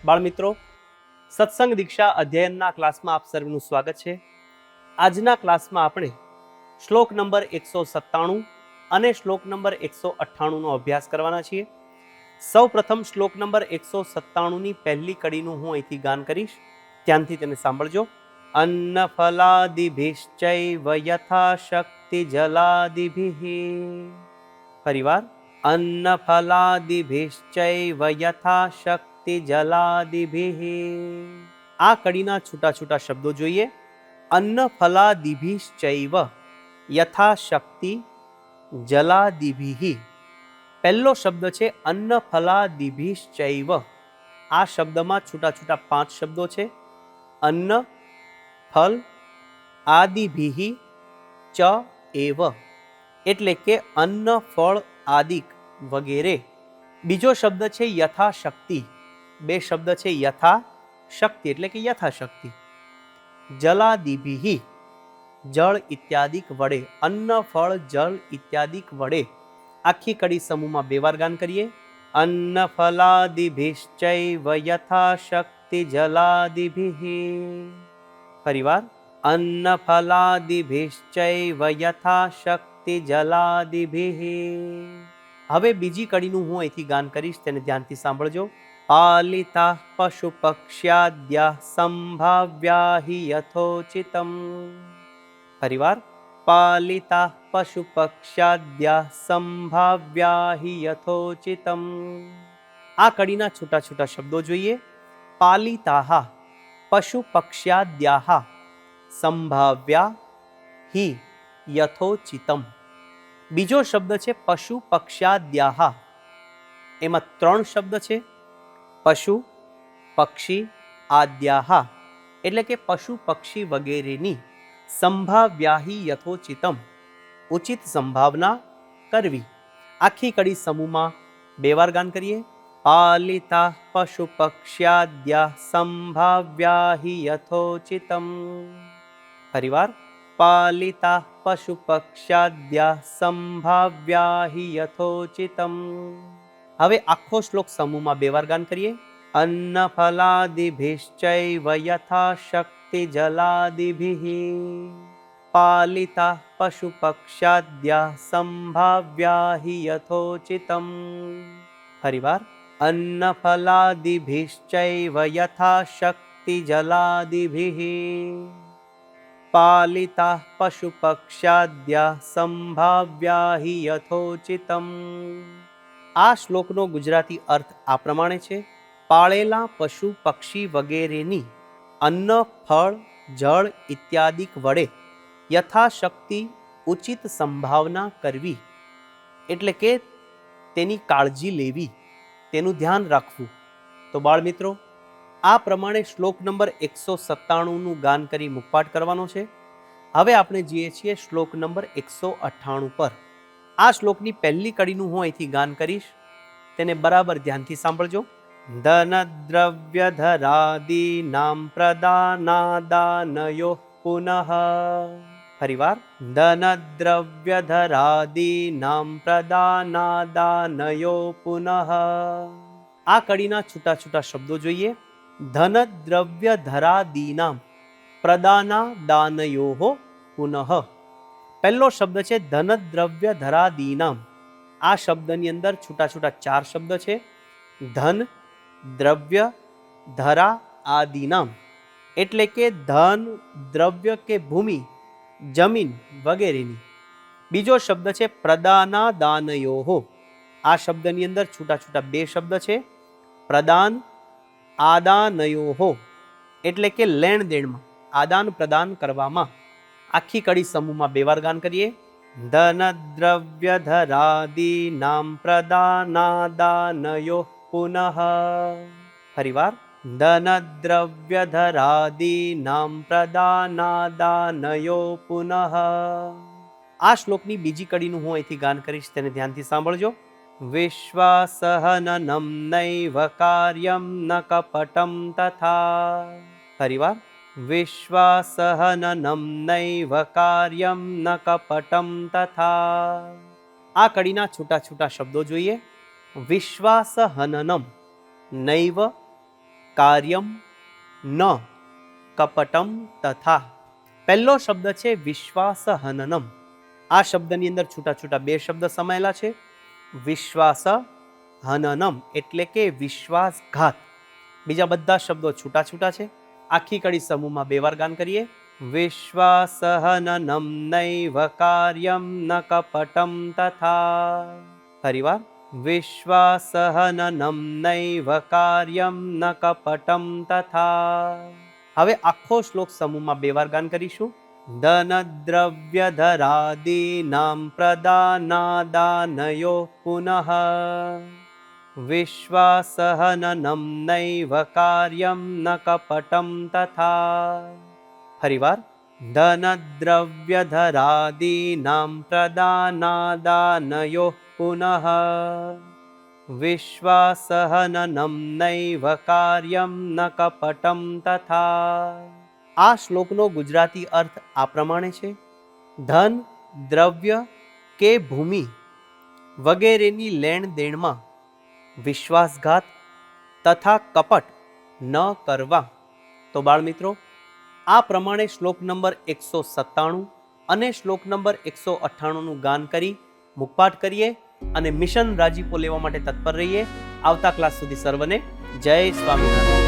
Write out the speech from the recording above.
બાળમિત્રો, સત્સંગ દીક્ષા અધ્યયનના ક્લાસમાં આપ સર્વનું સ્વાગત છે. આજના ક્લાસમાં આપણે શ્લોક નંબર 197 અને શ્લોક નંબર 198 નો અભ્યાસ કરવાના છીએ. સૌ પ્રથમ શ્લોક નંબર 197 ની પહેલી કડીનું હું અહીંથી ગાન કરીશ, ત્યાંથી તેને સાંભળજો. અન્ન ફલાદિભિશ્ચૈવ યથા શક્તિ જલાદિભિઃ. ફરીવાર, અન્ન ફલાદિભિશ્ચૈવ યથા શક્તિ જલાદિભિઃ. આ કડીના છૂટા છૂટા શબ્દો જોઈએ. અન્ન ફલાદિભિશ્ચૈવ યથા શક્તિ જલાદિભિઃ. પહેલો શબ્દ છે અન્ન ફલાદિભિશ્ચૈવ. આ શબ્દમાં છૂટા છૂટા 5 શબ્દો છે. અન્ન, ફલ, આદિભિઃ, ચ એવ. એટલે કે અન્ન, ફળ, આદિક વગેરે. બીજો શબ્દ છે યથાશક્તિ. 2 શબ્દ છે યથા શક્તિ એટલે કે યથાશક્તિ. જલાદિભિઃ, જળ ઇત્યાદિક વડે. અન્ન, ફળ, જળ ઇત્યાદિક વડે. આખી કડી સમૂહમાં 2 વાર ગાન કરીએ. અન્ન ફલાદિભિશ્ચૈવ યથા શક્તિ જલાદિભિઃ. ફરીવાર, અન્ન ફલાદિભિશ્ચૈવ યથા શક્તિ જલાદિભિઃ. હવે બીજી કડીનું હું અહીંથી ગાન કરીશ, તેને ધ્યાનથી સાંભળજો. પાલિતા પશુ પક્ષ્યાદ્યા સંભાવ્યા હિ યથોચિતમ. ફરીવાર, પાલિતા પશુ પક્ષ્યાદ્યા સંભાવ્યા હિ યથોચિતમ. આ કડીના છૂટા છૂટા શબ્દો જોઈએ. પાલિતાઃ પશુ પક્ષ્યાદ્યાઃ સંભાવ્યા હિ યથોચિતમ. બીજો શબ્દ છે પશુ પક્ષ્યાદ્યાઃ. એમાં 3 શબ્દ છે. પશુ, પક્ષી, આદ્યાઃ એટલે કે પશુ પક્ષી વગેરેની. સંભાવ્યાહિ યથોચિતમ, ઉચિત સંભાવના કરવી. આખી કડી સમૂહમાં 2 વાર ગાન કરીએ. પાલિતા પશુ પક્ષ્યાદ્યા સંભાવ્યાહિ યથોચિતમ. ફરીવાર, પાલિતા પશુ પક્ષ્યાદ્યા સંભાવ્યાહિ યથોચિતમ. હવે આખો શ્લોક સમૂહમાં 2 વાર ગાન કરીએ. અન્ન ફલાદિભિશ્ચૈવ યથા શક્તિ જલાદિભિઃ. પાલિતા પશુ પક્ષ્યાદ્યા સંભાવ્યાહિ યથોચિતમ. ફરીવાર, અન્ન ફલાદિભિશ્ચૈવ યથા શક્તિ જલાદિભિઃ. પાલિતા પશુ પક્ષ્યાદ્યા સંભાવ્યાહિ યથોચિતમ. આ શ્લોકનો ગુજરાતી અર્થ આ પ્રમાણે છે. પાળેલા પશુ પક્ષી વગેરેની અન્ન, ફળ, જળ ઇત્યાદિક વડે યથાશક્તિ ઉચિત સંભાવના કરવી. એટલે કે તેની કાળજી લેવી, તેનું ધ્યાન રાખવું. તો બાળમિત્રો, આ પ્રમાણે શ્લોક નંબર 197નું ગાન કરી મુખપાઠ કરવાનો છે. હવે આપણે જઈએ છીએ શ્લોક નંબર 198 પર. આ શ્લોકની પહેલી કડીનું હું અહીંથી ગાન કરીશ, તેને બરાબર ધ્યાનથી સાંભળજો. ધન દ્રવ્ય ધરાદીનામ પ્રદાનાદાનયો પુનઃ. ફરીવાર, ધન દ્રવ્ય ધરાદીનામ પ્રદાનાદાનયો પુનઃ. આ કડીના છૂટા છૂટા શબ્દો જોઈએ. ધન દ્રવ્ય ધરાદીનામ પ્રદાનાદાનયો પુનઃ. પહેલો શબ્દ છે ધન દ્રવ્ય ધરાદીનામ. આ શબ્દની અંદર છૂટા છૂટા 4 શબ્દ છે. ધન, દ્રવ્ય, ધરા, આદિનામ. એટલે કે ધન, દ્રવ્ય કે ભૂમિ, જમીન વગેરેની. બીજો શબ્દ છે પ્રદાનાદાનયો. આ શબ્દની અંદર છૂટા છૂટા 2 શબ્દ છે. પ્રદાન, આદાનયો એટલે કે લેણ દેણમાં, આદાન પ્રદાન કરવામાં. આખી કડી સમૂહમાં 2 વાર ગાન કરીએ. ધન દ્રવ્ય ધરાદીનામ પ્રદાનાદાનયો પુનઃ. ફરીવાર, ધન દ્રવ્ય ધરાદીનામ પ્રદાનાદાનયો પુનઃ. આ શ્લોકની બીજી કડીનું હું અહીંથી ગાન કરીશ, તેને ધ્યાનથી સાંભળજો. વિશ્વાસહનનમ નૈવ કાર્યમ ન કપટમ તથા. ફરીવાર, વિશ્વાસહનનમ નૈવ કાર્યમ ન કપટમ તથા. આ કડીના છૂટા છૂટા શબ્દો જોઈએ. વિશ્વાસહનનમ નૈવ કાર્યમ ન કપટમ તથા. પહેલો શબ્દ છે વિશ્વાસ હનનમ. આ શબ્દની અંદર છૂટા છૂટા બે શબ્દ સમાયેલા છે. વિશ્વાસ હનનમ એટલે કે વિશ્વાસઘાત. બીજા બધા શબ્દો છૂટા છૂટા છે. આખી કડી સમૂહમાં બે વાર ગાન કરીએ. વિશ્વાસ હનનમ નૈવ કાર્યમ ન કપટમ તથા. ફરીવાર. વિશ્વાસ હનનમ નૈવ કાર્યમ ન કપટમ તથા. હવે આખો શ્લોક સમૂહમાં બે વાર ગાન કરીશું. ધન દ્રવ્ય ધરાદીનામ પ્રદાનાદાનયો પુનઃ. વિશ્વાસ હનનમ નૈવ કાર્યમ ન કપટમ તથા. ફરીવાર. ધન દ્રવ્ય ધરાદીનામ પ્રદાનાદાનયો પુનઃ. વિશ્વાસ હનનમ નૈવ કાર્યમ ન કપટમ તથા. આ શ્લોકનો ગુજરાતી અર્થ આ પ્રમાણે છે. ધન, દ્રવ્ય કે ભૂમિ વગેરેની લેણ દેણમાં વિશ્વાસઘાત તથા કપટ ન કરવા. તો બાળ મિત્રો, આ પ્રમાણે શ્લોક નંબર 197 અને શ્લોક નંબર 198નું ગાન કરી મુખપાઠ કરીએ અને મિશન રાજીપો લેવા માટે તત્પર રહીએ. આવતા ક્લાસ સુધી સર્વને જય સ્વામિનારાયણ.